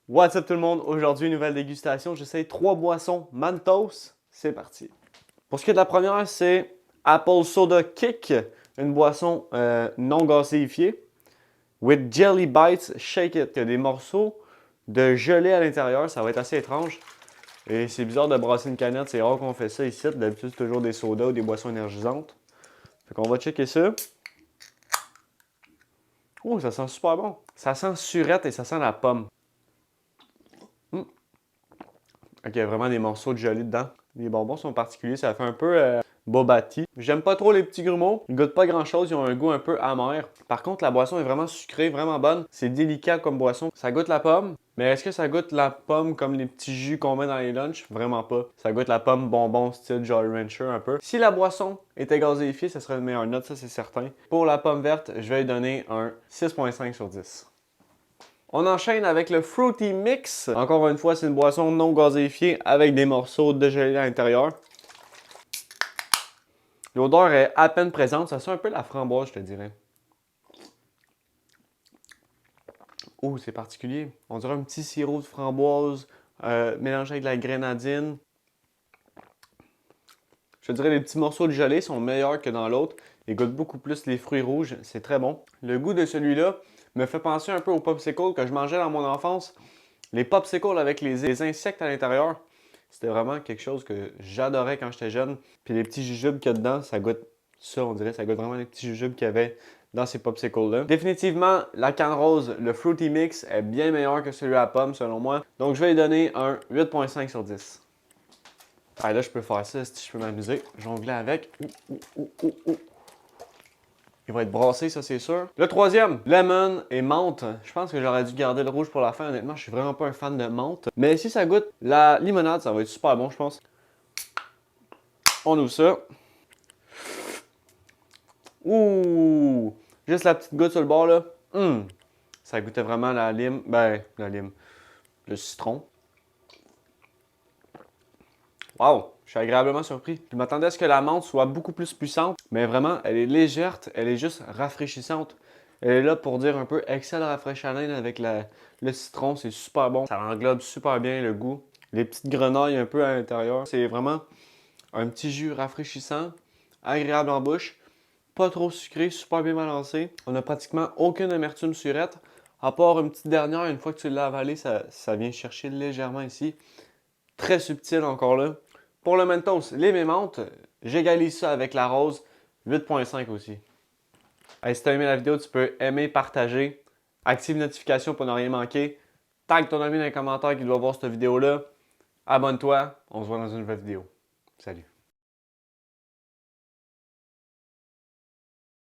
What's up tout le monde? Aujourd'hui, nouvelle dégustation. J'essaye 3 boissons Mentos. C'est parti. Pour ce qui est de la première, c'est Apple Soda Kick, une boisson non gazéifiée. With Jelly Bites Shake It. Il y a des morceaux de gelée à l'intérieur. Ça va être assez étrange. Et c'est bizarre de brasser une canette. C'est rare qu'on fait ça ici. D'habitude, c'est toujours des sodas ou des boissons énergisantes. Fait qu'on va checker ça. Oh, ça sent super bon. Ça sent surette et ça sent la pomme. Ok, il y a vraiment des morceaux de gelée dedans. Les bonbons sont particuliers, ça fait un peu bobati. J'aime pas trop les petits grumeaux. Ils goûtent pas grand chose, ils ont un goût un peu amer. Par contre, la boisson est vraiment sucrée, vraiment bonne. C'est délicat comme boisson. Ça goûte la pomme, mais est-ce que ça goûte la pomme comme les petits jus qu'on met dans les lunchs? Vraiment pas. Ça goûte la pomme bonbon style Jolly Rancher un peu. Si la boisson était gazéifiée, ça serait une meilleure note, ça c'est certain. Pour la pomme verte, je vais lui donner un 6,5 sur 10. On enchaîne avec le Fruity Mix. Encore une fois, c'est une boisson non gazéifiée avec des morceaux de gelée à l'intérieur. L'odeur est à peine présente. Ça sent un peu la framboise, je te dirais. Oh, c'est particulier. On dirait un petit sirop de framboise mélangé avec de la grenadine. Je te dirais les petits morceaux de gelée sont meilleurs que dans l'autre. Ils goûtent beaucoup plus les fruits rouges. C'est très bon. Le goût de celui-là me fait penser un peu aux popsicles que je mangeais dans mon enfance. Les popsicles avec les insectes à l'intérieur, c'était vraiment quelque chose que j'adorais quand j'étais jeune. Puis les petits jujubes qu'il y a dedans, ça goûte ça, on dirait. Ça goûte vraiment les petits jujubes qu'il y avait dans ces popsicles-là. Définitivement, la canne rose, le Fruity Mix, est bien meilleur que celui à pomme, selon moi. Donc, je vais lui donner un 8,5 sur 10. Ah, là, je peux faire ça si je peux m'amuser. Jongler avec. Il va être brassé, ça c'est sûr. Le troisième, lemon et menthe. Je pense que j'aurais dû garder le rouge pour la fin. Honnêtement, je suis vraiment pas un fan de menthe. Mais si ça goûte la limonade, ça va être super bon, je pense. On ouvre ça. Ouh! Juste la petite goutte sur le bord, là. Ça goûtait vraiment la lime. Ben, la lime. Le citron. Wow! Je suis agréablement surpris. Je m'attendais à ce que la menthe soit beaucoup plus puissante, mais vraiment, elle est légère, elle est juste rafraîchissante. Elle est là pour dire un peu excel rafraîchissant avec le citron, c'est super bon. Ça englobe super bien le goût. Les petites grenailles un peu à l'intérieur. C'est vraiment un petit jus rafraîchissant, agréable en bouche, pas trop sucré, super bien balancé. On n'a pratiquement aucune amertume surette. À part une petite dernière, une fois que tu l'as avalé, ça vient chercher légèrement ici. Très subtil encore là. Pour le Mentos, les mémentes, j'égalise ça avec la rose, 8,5 aussi. Hey, si tu as aimé la vidéo, tu peux aimer, partager, active notification pour ne rien manquer. Tag ton ami dans les commentaires qui doit voir cette vidéo-là. Abonne-toi, on se voit dans une nouvelle vidéo. Salut!